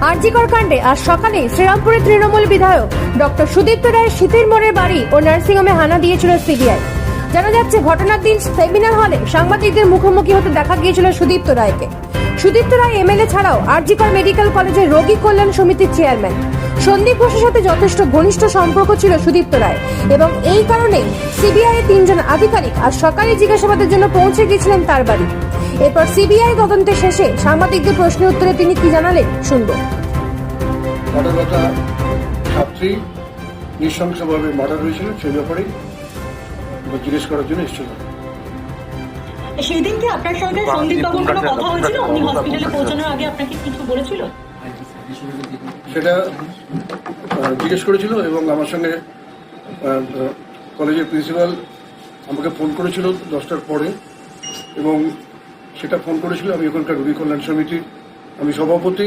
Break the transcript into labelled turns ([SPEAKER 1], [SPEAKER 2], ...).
[SPEAKER 1] আরজিকর কাণ্ডে আজ সকালে শ্রীরামপুরের তৃণমূল বিধায়ক ডক্টর সুদীপ্ত রায়ের শীতের মোড়ের বাড়ি ও নার্সিংহোমে হানা দিয়েছিল সিবিআই। জানা যাচ্ছে ঘটনার দিন সেমিনার হলে সাংবাদিকদের মুখোমুখি হতে দেখা গিয়েছিল সুদীপ্ত রায়কে। সুদীপ্ত রায় এমএলএ ছাড়াও আরজিকর মেডিকেল কলেজের রোগী কল্যাণ সমিতির চেয়ারম্যান। সন্দীপ ঘোষের সাথে যথেষ্ট ঘনিষ্ঠ সম্পর্ক ছিল সুদীপ্ত রায় এবং এই কারণে সিবিআই এর 3 জন আধিকারিক আজ সকালে জিজ্ঞাসাবাদের জন্য পৌঁছে গিয়েছিলেন তার বাড়ি। এরপর সিবিআই তদন্তের শেষে সাংবাদিকদের প্রশ্নের উত্তরে তিনি কি জানালেন শুনবো।
[SPEAKER 2] ছাত্রী নৃশংসভাবে মার্ডার হয়েছিল, সেই ব্যাপারে জিজ্ঞেস করার জন্য এসেছিল।
[SPEAKER 3] সেই দিন কি আপনার সঙ্গে সন্দীপ বাবুর কোনো কথা হয়েছিল? উনি হসপিটালে পৌঁছানোর আগে আপনাকে কিছু বলেছিল?
[SPEAKER 2] সেটা জিজ্ঞেস করেছিল এবং আমার সঙ্গে কলেজের প্রিন্সিপাল আমাকে ফোন করেছিল 10টার পরে, এবং সেটা ফোন করেছিল। আমি ওখানকার রোগী কল্যাণ সমিতির আমি সভাপতি।